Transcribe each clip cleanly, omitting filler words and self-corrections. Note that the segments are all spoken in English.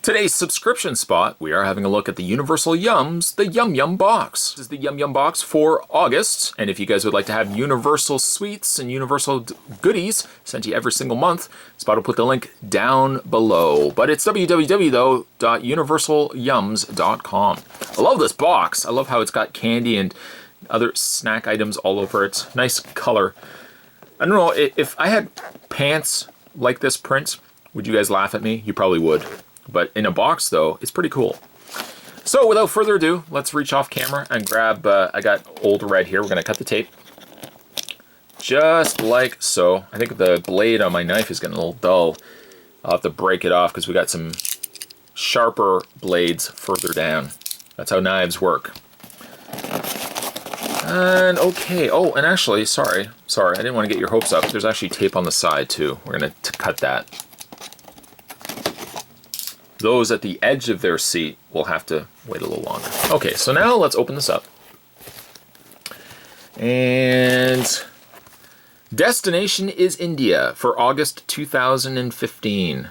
Today's subscription spot, we are having a look at the Universal Yums, the Yum Yum Box. This is the Yum Yum Box for August, and if you guys would like to have Universal Sweets and Universal Goodies sent to you every single month, Spot will put the link down below. But it's www.universalyums.com. I love this box. I love how it's got candy and other snack items all over it. Nice color. I don't know, if I had pants like this print, would you guys laugh at me? You probably would. But in a box, though, it's pretty cool. So without further ado, let's reach off camera and grab, I got Old Red here. We're going to cut the tape. Just like so. I think the blade on my knife is getting a little dull. I'll have to break it off because we got some sharper blades further down. That's how knives work. And okay, oh, and actually, sorry, I didn't want to get your hopes up. There's actually tape on the side too. We're going to cut that. Those at the edge of their seat will have to wait a little longer. Okay, so now let's open this up. And destination is India for August 2015.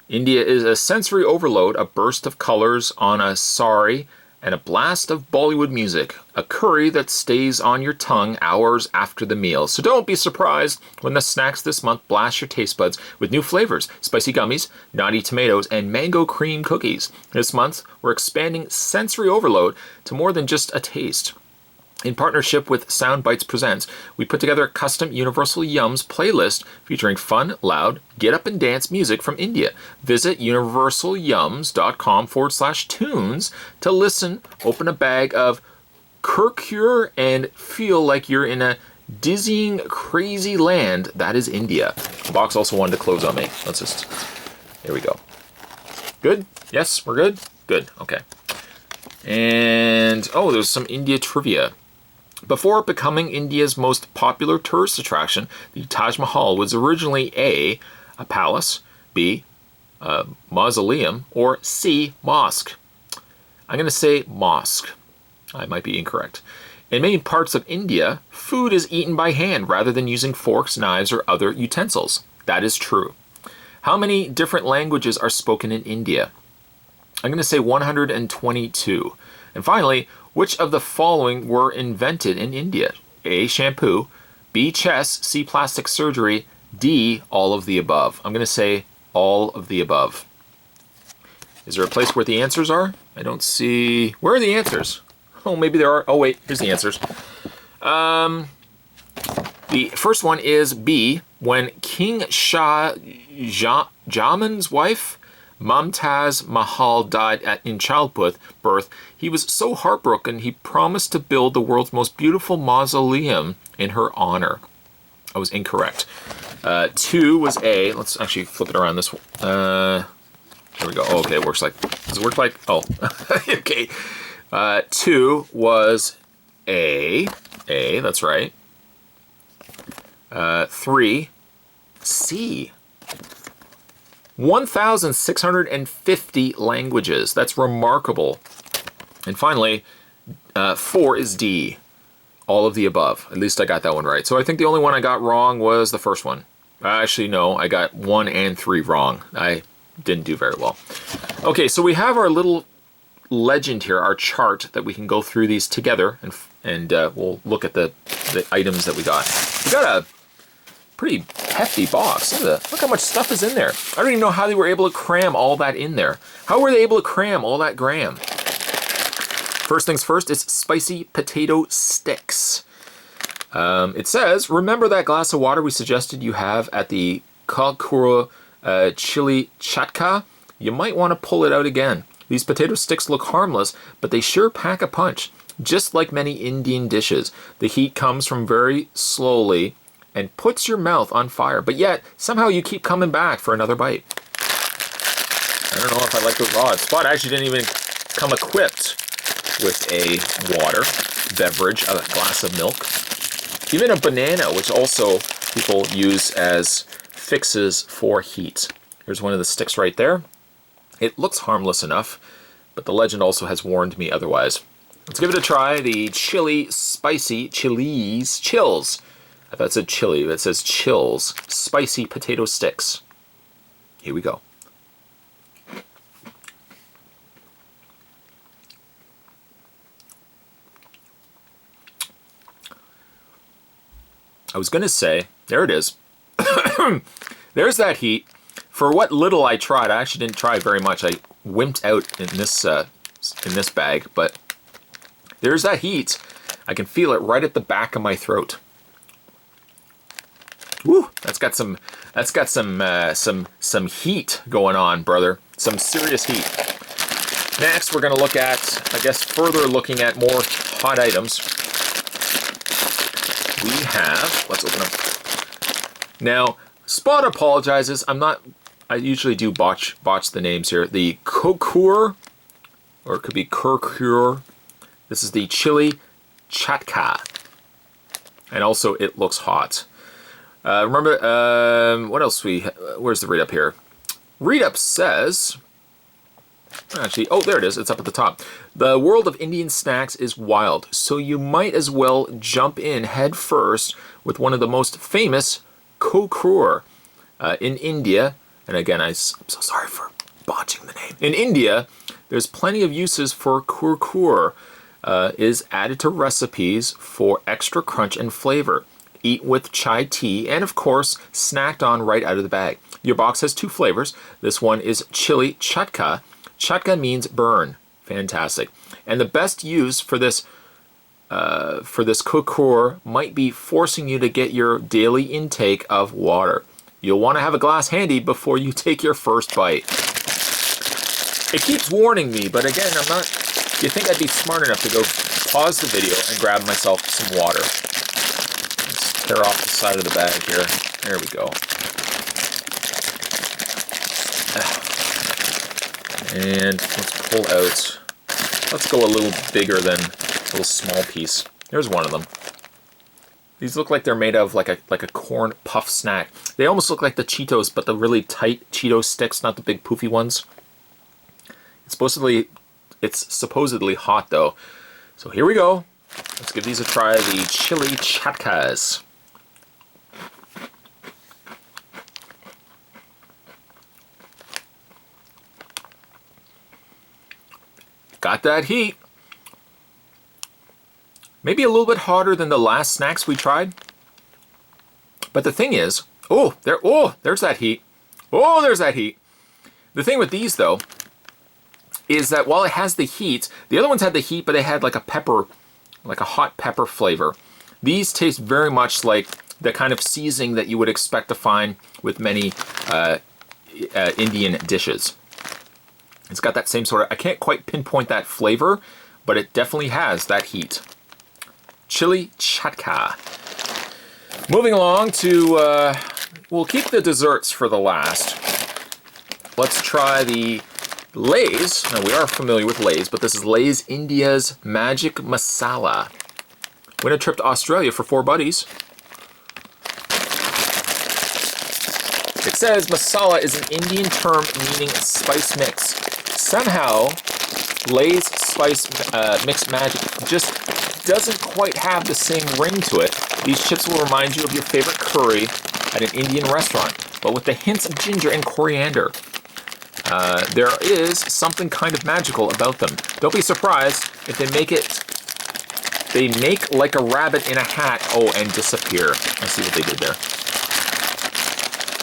India is a sensory overload, a burst of colors on a sari, and a blast of Bollywood music, a curry that stays on your tongue hours after the meal. So don't be surprised when the snacks this month blast your taste buds with new flavors, spicy gummies, naughty tomatoes, and mango cream cookies. This month, we're expanding sensory overload to more than just a taste. In partnership with Sound Bites Presents, we put together a custom Universal Yums playlist featuring fun, loud, get up and dance music from India. Visit universalyums.com/tunes to listen, open a bag of Kurkur, and feel like you're in a dizzying, crazy land that is India. The box also wanted to close on me. Let's just, here we go. Good? Yes, we're good? Good, okay. And, oh, there's some India trivia. Before becoming India's most popular tourist attraction, the Taj Mahal was originally A, palace, B, a mausoleum, or C, mosque. I'm going to say mosque. I might be incorrect. In many parts of India, food is eaten by hand rather than using forks, knives, or other utensils. That is true. How many different languages are spoken in India? I'm going to say 122. And finally, which of the following were invented in India? A, shampoo, B, chess, C, plastic surgery, D, all of the above. I'm going to say all of the above. Is there a place where the answers are? I don't see... Where are the answers? Oh, maybe there are. Oh, wait, here's the answers. The first one is B. When King Shah Jahan's wife, Mumtaz Mahal, died in childbirth, he was so heartbroken he promised to build the world's most beautiful mausoleum in her honor. I was incorrect. 2 was A. Let's actually flip it around this one. There we go. Oh, okay, it works like... Does it work like... Oh, okay. 2 was A. A, that's right. 3, C. 1,650 languages. That's remarkable. And finally, 4 is D. All of the above. At least I got that one right. So I think the only one I got wrong was the first one. Actually, no, I got 1 and 3 wrong. I didn't do very well. Okay, so we have our little legend here, our chart, that we can go through these together, and we'll look at the items that we got. We got a pretty hefty box. Look how much stuff is in there. I don't even know how they were able to cram all that in there. How were they able to cram all that gram? First things first, it's spicy potato sticks. It says, remember that glass of water we suggested you have at the Chilli Chacha? You might want to pull it out again. These potato sticks look harmless, but they sure pack a punch. Just like many Indian dishes, the heat comes from very slowly and puts your mouth on fire, but yet somehow you keep coming back for another bite. I don't know if I like those odds. Spot actually didn't even come equipped with a water beverage, a glass of milk. Even a banana, which also people use as fixes for heat. Here's one of the sticks right there. It looks harmless enough, but the legend also has warned me otherwise. Let's give it a try. The chili spicy chills. I thought it said chili, but it says chills. Spicy potato sticks. Here we go. I was going to say, there it is. There's that heat. For what little I tried, I actually didn't try very much. I wimped out in this bag, but there's that heat. I can feel it right at the back of my throat. Woo! That's got some heat going on, brother. Some serious heat. Next, we're going to look at, I guess, further looking at more hot items. We have, let's open them. Now, Spot apologizes. I usually do botch the names here. The Kokur, or it could be Kurkur. This is the Chilli Chacha. And also, it looks hot. Remember, what else where's the read-up here? Read-up says, actually, oh, there it is. It's up at the top. The world of Indian snacks is wild, so you might as well jump in head first with one of the most famous Kokur in India. And again, I'm so sorry for botching the name. In India, there's plenty of uses for Kurkur. Is added to recipes for extra crunch and flavor. Eat with chai tea, and of course, snacked on right out of the bag. Your box has 2 flavors. This one is Chilli Chacha. Chacha means burn. Fantastic. And the best use for this Kokur might be forcing you to get your daily intake of water. You'll want to have a glass handy before you take your first bite. It keeps warning me, but again, I'm not... You think I'd be smart enough to go pause the video and grab myself some water? Let's tear off the side of the bag here. There we go. And let's pull out. Let's go a little bigger than a little small piece. There's one of them. These look like they're made of like a corn puff snack. They almost look like the Cheetos, but the really tight Cheeto sticks, not the big poofy ones. It's supposedly hot though. So here we go. Let's give these a try. The Chilli Chachas. Got that heat. Maybe a little bit hotter than the last snacks we tried. But the thing is, there's that heat. Oh, there's that heat. The thing with these though, is that while it has the heat, the other ones had the heat, but they had like a pepper, like a hot pepper flavor. These taste very much like the kind of seasoning that you would expect to find with many Indian dishes. It's got that same sort of, I can't quite pinpoint that flavor, but it definitely has that heat. Chilli Chacha. Moving along to, we'll keep the desserts for the last. Let's try the Lay's. Now we are familiar with Lay's, but this is Lay's India's Magic Masala. Win a trip to Australia for 4 buddies. It says masala is an Indian term meaning spice mix. Somehow, Lay's spice mix magic just doesn't quite have the same ring to it. These chips will remind you of your favorite curry at an Indian restaurant, but with the hints of ginger and coriander. There is something kind of magical about them. Don't be surprised if they make like a rabbit in a hat, and disappear. Let's see what they did there.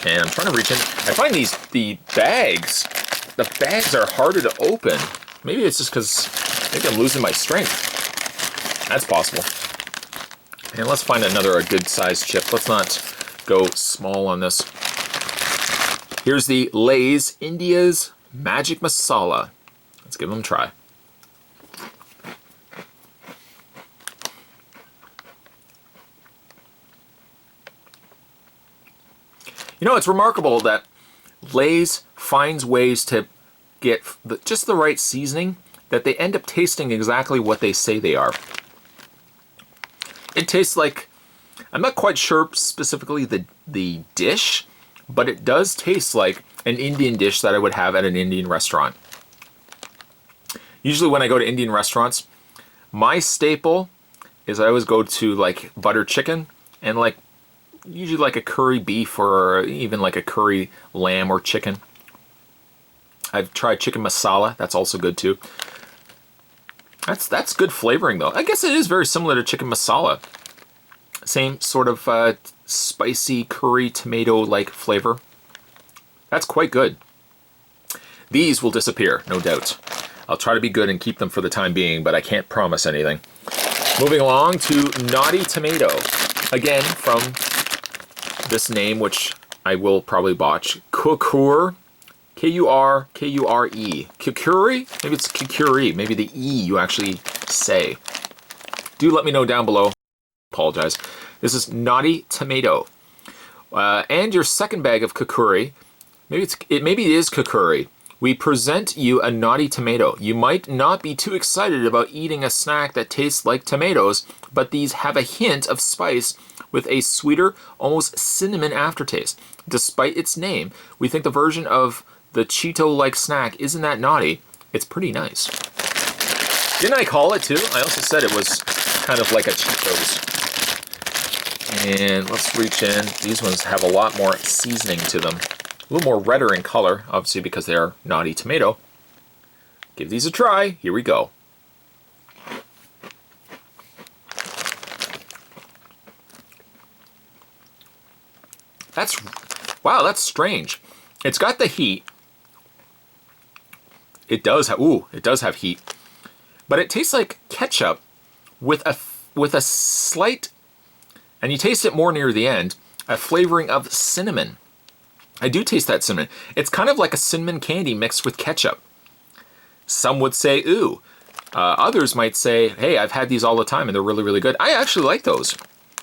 And I'm trying to reach in. I find the bags are harder to open. Maybe it's just because maybe I'm losing my strength. That's possible. And let's find a good sized chip. Let's not go small on this. Here's the Lay's India's Magic Masala. Let's give them a try. You know, it's remarkable that Lay's finds ways to get just the right seasoning that they end up tasting exactly what they say they are. It tastes like, I'm not quite sure specifically the dish, but it does taste like an Indian dish that I would have at an Indian restaurant. Usually when I go to Indian restaurants, my staple is I always go to like butter chicken and like usually like a curry beef or even like a curry lamb or chicken. I've tried chicken masala, that's also good too. That's good flavoring though. I guess it is very similar to chicken masala. Same sort of spicy curry tomato-like flavor. That's quite good. These will disappear, no doubt. I'll try to be good and keep them for the time being, but I can't promise anything. Moving along to Naughty Tomato. Again, from this name, which I will probably botch. Kukure. K-U-R-E. Kukure? Maybe it's Kukure. Maybe the E you actually say. Do let me know down below. Apologize. This is Naughty Tomato. And your second bag of Kukure. Maybe it is Kukure. We present you a naughty tomato. You might not be too excited about eating a snack that tastes like tomatoes, but these have a hint of spice with a sweeter, almost cinnamon aftertaste. Despite its name, we think the version of the Cheeto-like snack isn't that naughty. It's pretty nice. Didn't I call it too? I also said it was kind of like a Cheetos. And let's reach in. These ones have a lot more seasoning to them. A little more redder in color, obviously because they are Naughty Tomato. Give these a try. Here we go. Wow, that's strange. It's got the heat. It does have heat. But it tastes like ketchup with a slight, and you taste it more near the end, a flavoring of cinnamon. I do taste that cinnamon. It's kind of like a cinnamon candy mixed with ketchup. Some would say, ooh. Others might say, hey, I've had these all the time and they're really, really good. I actually like those.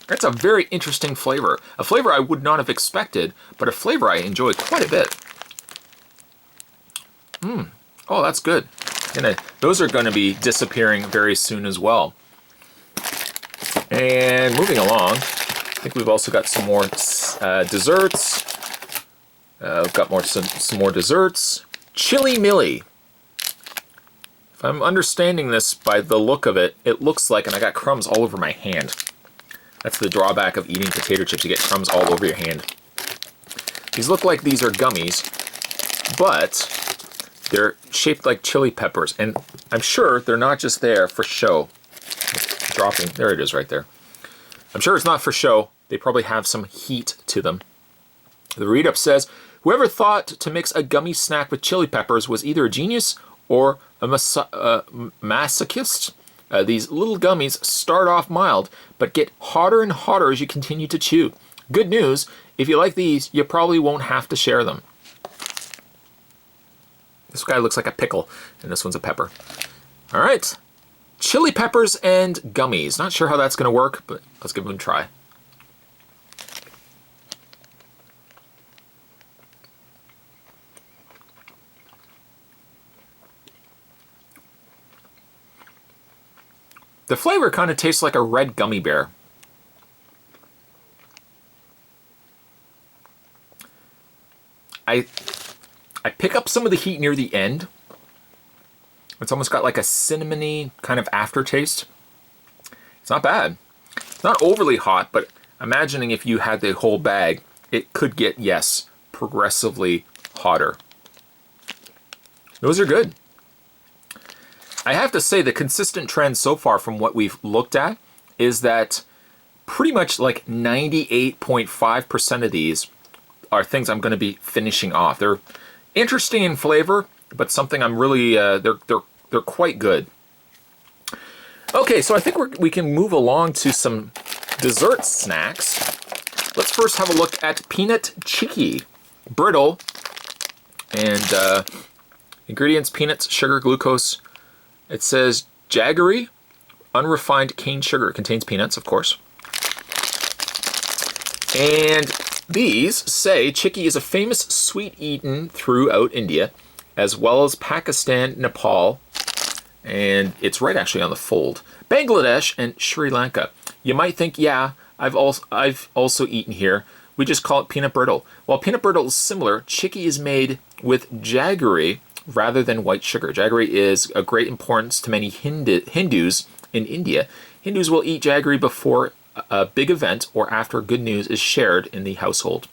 That's a very interesting flavor. A flavor I would not have expected, but a flavor I enjoy quite a bit. Oh, that's good. Those are going to be disappearing very soon as well. And moving along, I think we've also got some more desserts. We've got some more desserts. Chilli Milli. If I'm understanding this by the look of it, it looks like, and I got crumbs all over my hand. That's the drawback of eating potato chips. You get crumbs all over your hand. These look like these are gummies, but they're shaped like chili peppers. And I'm sure they're not just there for show. Dropping, there it is right there. I'm sure it's not for show. They probably have some heat to them. The read-up says, whoever thought to mix a gummy snack with chili peppers was either a genius or a masochist. These little gummies start off mild, but get hotter and hotter as you continue to chew. Good news, if you like these, you probably won't have to share them. This guy looks like a pickle, and this one's a pepper. All right, chili peppers and gummies. Not sure how that's going to work, but let's give them a try. The flavor kind of tastes like a red gummy bear. I pick up some of the heat near the end. It's almost got like a cinnamony kind of aftertaste. It's not bad. It's not overly hot, but imagining if you had the whole bag, it could get, yes, progressively hotter. Those are good. I have to say the consistent trend so far from what we've looked at is that pretty much like 98.5% of these are things I'm going to be finishing off. They're interesting in flavor, but something I'm really, they're quite good. Okay, so I think we can move along to some dessert snacks. Let's first have a look at peanut Chikki. Brittle, and ingredients, peanuts, sugar, glucose. It says jaggery, unrefined cane sugar. It contains peanuts, of course. And these say Chikki is a famous sweet eaten throughout India, as well as Pakistan, Nepal, and it's right actually on the fold, Bangladesh, and Sri Lanka. You might think, yeah, I've also eaten here. We just call it peanut brittle. While peanut brittle is similar, Chikki is made with jaggery rather than white sugar. Jaggery is of great importance to many Hindus in India. Hindus will eat jaggery before a big event or after good news is shared in the household.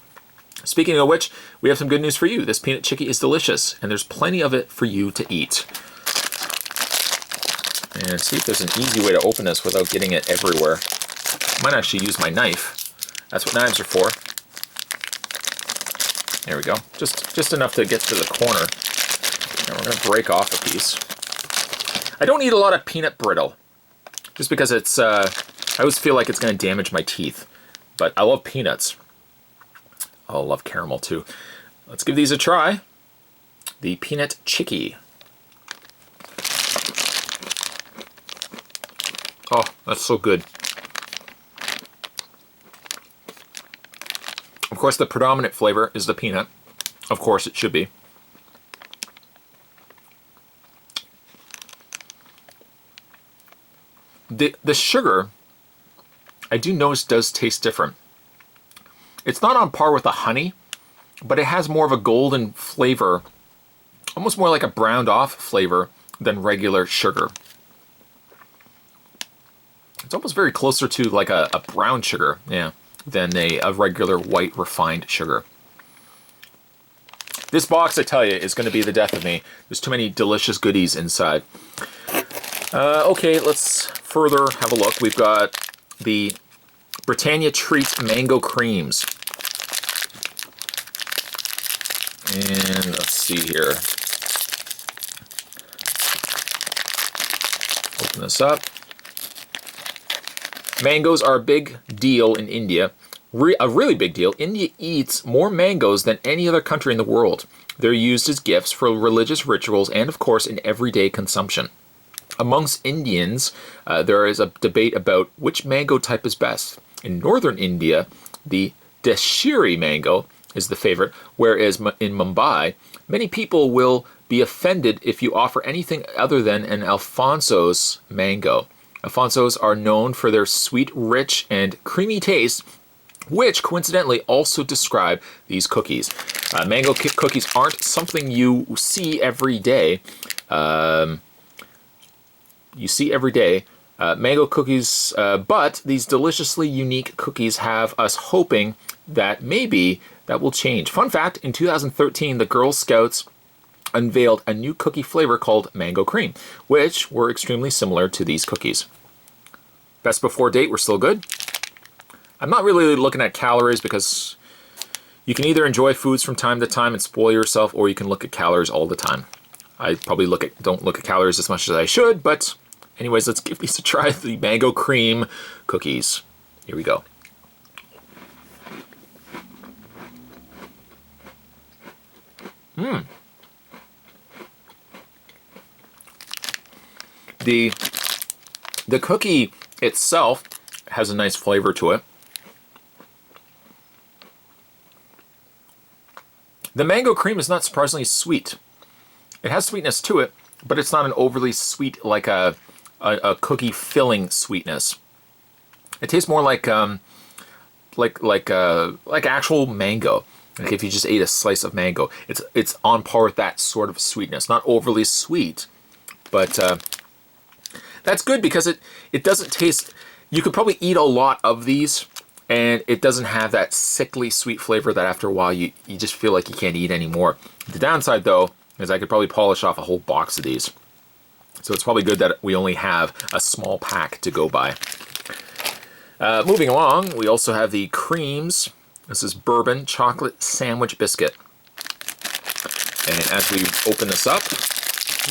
Speaking of which, we have some good news for you. This peanut Chikki is delicious, and there's plenty of it for you to eat. And see if there's an easy way to open this without getting it everywhere. Might actually use my knife. That's what knives are for. There we go. Just enough to get to the corner. And we're going to break off a piece. I don't eat a lot of peanut brittle, just because it's, I always feel like it's going to damage my teeth. But I love peanuts. I love caramel too. Let's give these a try. The peanut Chikki. Oh, that's so good. Of course, the predominant flavor is the peanut. Of course, it should be. The sugar, I do notice, does taste different. It's not on par with the honey, but it has more of a golden flavor, almost more like a browned off flavor than regular sugar. It's almost very closer to like a brown sugar, yeah, than a regular white refined sugar. This box, I tell you, is going to be the death of me. There's too many delicious goodies inside. Okay, let's further have a look. We've got the Britannia Treats Mango Creams. And let's see here. Open this up. Mangoes are a big deal in India. A really big deal. India eats more mangoes than any other country in the world. They're used as gifts for religious rituals and, of course, in everyday consumption. Amongst Indians, there is a debate about which mango type is best. In northern India, the Deshiri mango is the favorite, whereas in Mumbai, many people will be offended if you offer anything other than an Alfonso's mango. Alfonsos are known for their sweet, rich, and creamy taste, which coincidentally also describe these cookies. Mango cookies aren't something you see every day. Mango cookies, but these deliciously unique cookies have us hoping that maybe that will change. Fun fact, in 2013, the Girl Scouts unveiled a new cookie flavor called Mango Cream, which were extremely similar to these cookies. Best before date, we're still good. I'm not really looking at calories because you can either enjoy foods from time to time and spoil yourself, or you can look at calories all the time. I probably don't look at calories as much as I should, but anyways, let's give these a try. The Mango Cream cookies. Here we go. The cookie itself has a nice flavor to it. The mango cream is not surprisingly sweet. It has sweetness to it, but it's not an overly sweet, like a cookie filling sweetness. It tastes more like actual mango. Like if you just ate a slice of mango, it's on par with that sort of sweetness. Not overly sweet, but that's good because it doesn't taste. You could probably eat a lot of these, and it doesn't have that sickly sweet flavor that after a while you just feel like you can't eat anymore. The downside though is I could probably polish off a whole box of these. So it's probably good that we only have a small pack to go by. Moving along, we also have the creams. This is Bourbon Chocolate Sandwich Biscuit. And as we open this up,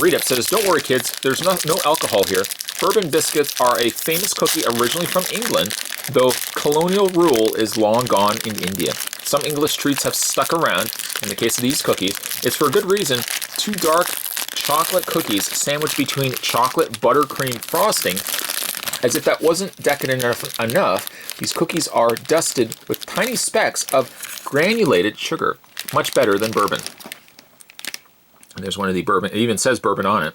read-up says, "Don't worry kids, there's no alcohol here. Bourbon biscuits are a famous cookie originally from England, though colonial rule is long gone in India. Some English treats have stuck around. In the case of these cookies, it's for a good reason. 2 dark chocolate cookies sandwiched between chocolate buttercream frosting. As if that wasn't decadent enough, these cookies are dusted with tiny specks of granulated sugar. Much better than bourbon." And there's one of the bourbon. It even says bourbon on it.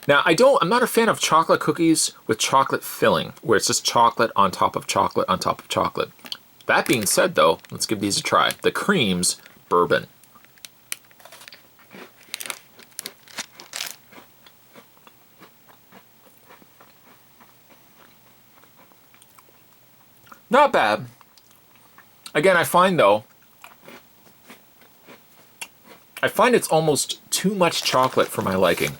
Now, I'm not a fan of chocolate cookies with chocolate filling, where it's just chocolate on top of chocolate on top of chocolate. That being said, though, let's give these a try. The creams bourbon. Not bad. Again, I find it's almost too much chocolate for my liking.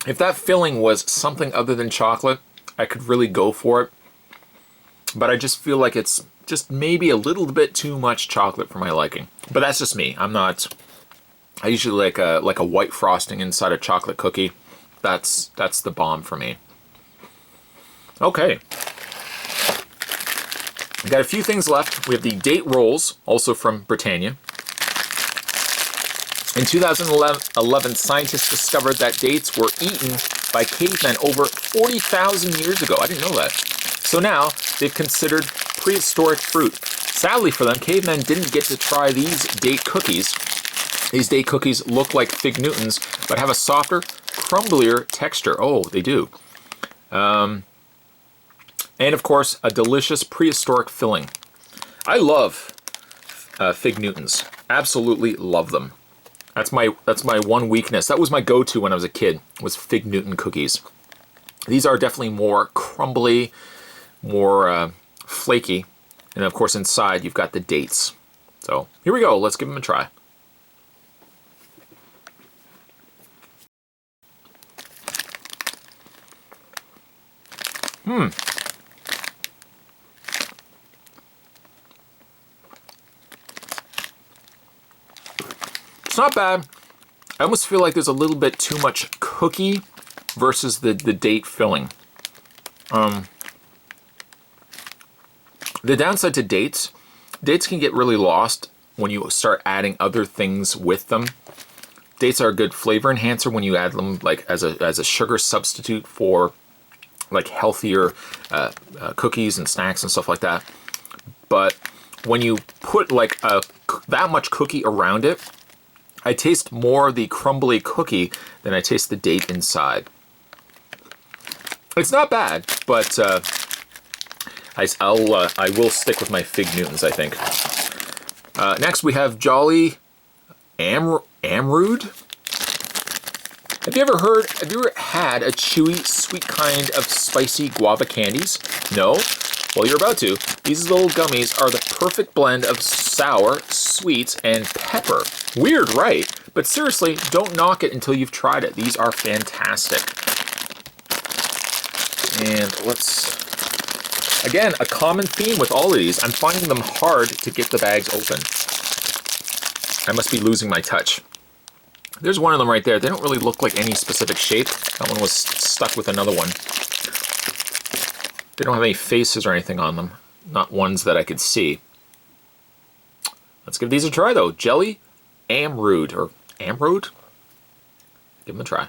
If that filling was something other than chocolate, I could really go for it. But I just feel like it's just maybe a little bit too much chocolate for my liking. But that's just me. I usually like a white frosting inside a chocolate cookie. That's the bomb for me. Okay. We got a few things left. We have the date rolls, also from Britannia. In 2011, scientists discovered that dates were eaten by cavemen over 40,000 years ago. I didn't know that. So now they've considered prehistoric fruit. Sadly for them, cavemen didn't get to try these date cookies. These date cookies look like Fig Newtons, but have a softer, crumblier texture. Oh, they do. And of course, a delicious prehistoric filling. I love Fig Newtons. Absolutely love them. That's my one weakness. That was my go-to when I was a kid, was Fig Newton cookies. These are definitely more crumbly, more flaky. And of course inside you've got the dates. So here we go, let's give them a try. It's not bad. I almost feel like there's a little bit too much cookie versus the date filling. The downside to dates can get really lost when you start adding other things with them. Dates are a good flavor enhancer when you add them like as a sugar substitute for like healthier cookies and snacks and stuff like that. But when you put like that much cookie around it, I taste more the crumbly cookie than I taste the date inside. It's not bad, but I will stick with my Fig Newtons, I think. Next we have Jolly Amrude. Have you ever had a chewy, sweet kind of spicy guava candies? No? Well, you're about to. These little gummies are the perfect blend of sour, sweet, and pepper. Weird, right? But seriously, don't knock it until you've tried it. These are fantastic. And again, a common theme with all of these. I'm finding them hard to get the bags open. I must be losing my touch. There's one of them right there. They don't really look like any specific shape. That one was stuck with another one. They don't have any faces or anything on them. Not ones that I could see. Let's give these a try though. Jelly Amrude, or Amrude? Give them a try.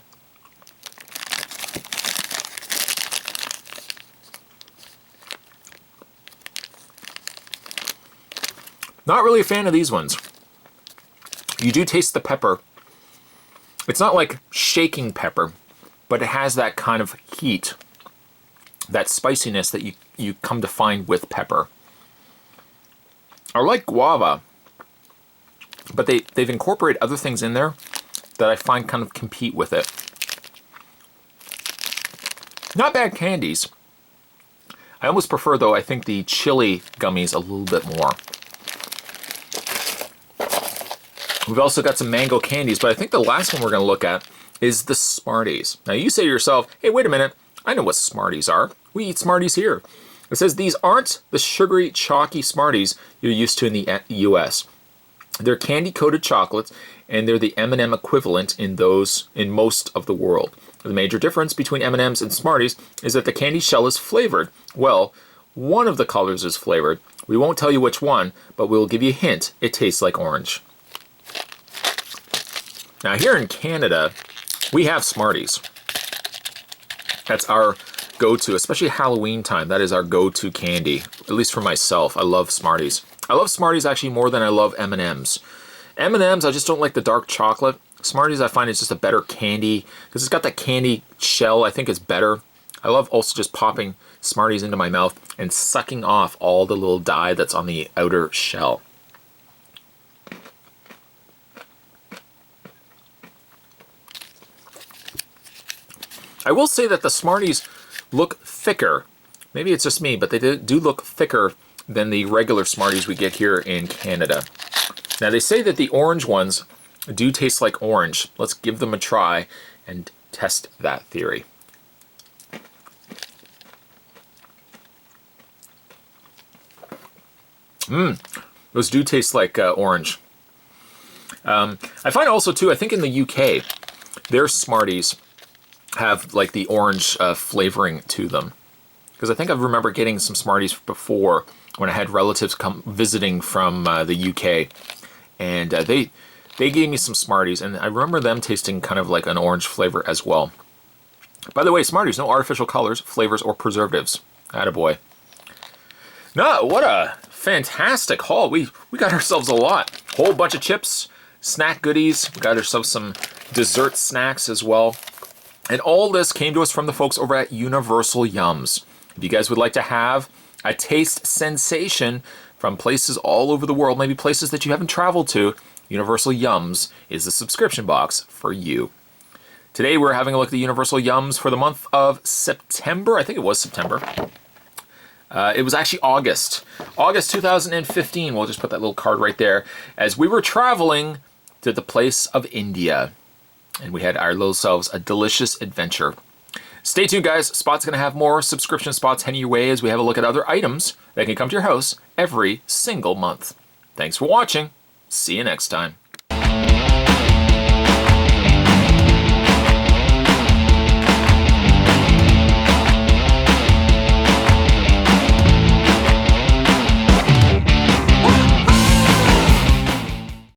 Not really a fan of these ones. You do taste the pepper. It's not like shaking pepper, but it has that kind of heat, that spiciness that you come to find with pepper. I like guava, but they've incorporated other things in there that I find kind of compete with it. Not bad candies. I almost prefer, though, I think the chili gummies a little bit more. We've also got some mango candies, but I think the last one we're going to look at is the Smarties. Now you say to yourself, hey, wait a minute, I know what Smarties are. We eat Smarties here. It says these aren't the sugary, chalky Smarties you're used to in the US. They're candy-coated chocolates, and they're the M&M equivalent in most of the world. The major difference between M&Ms and Smarties is that the candy shell is flavored. Well, one of the colors is flavored. We won't tell you which one, but we'll give you a hint. It tastes like orange. Now here in Canada, we have Smarties. That's our go-to, especially Halloween time. That is our go-to candy, at least for myself. I love Smarties. I love Smarties actually more than I love M&Ms. M&Ms, I just don't like the dark chocolate. Smarties, I find it's just a better candy because it's got that candy shell. I think it's better. I love also just popping Smarties into my mouth and sucking off all the little dye that's on the outer shell. I will say that the Smarties look thicker. Maybe it's just me, but they do look thicker than the regular Smarties we get here in Canada. Now they say that the orange ones do taste like orange. Let's give them a try and test that theory. Those do taste like orange. I find also too, I think in the UK, their Smarties have like the orange flavoring to them. Because I think I remember getting some Smarties before when I had relatives come visiting from the UK. And they gave me some Smarties, and I remember them tasting kind of like an orange flavor as well. By the way, Smarties, no artificial colors, flavors, or preservatives. Attaboy. No, what a fantastic haul. We got ourselves a lot. Whole bunch of chips, snack goodies. We got ourselves some dessert snacks as well. And all this came to us from the folks over at Universal Yums. If you guys would like to have a taste sensation from places all over the world, maybe places that you haven't traveled to, Universal Yums is the subscription box for you. Today we're having a look at the Universal Yums for the month of September. I think it was September. It was actually August 2015. We'll just put that little card right there. As we were traveling to the place of India. And we had our little selves a delicious adventure. Stay tuned, guys. Spot's going to have more subscription spots heading your way as we have a look at other items that can come to your house every single month. Thanks for watching. See you next time.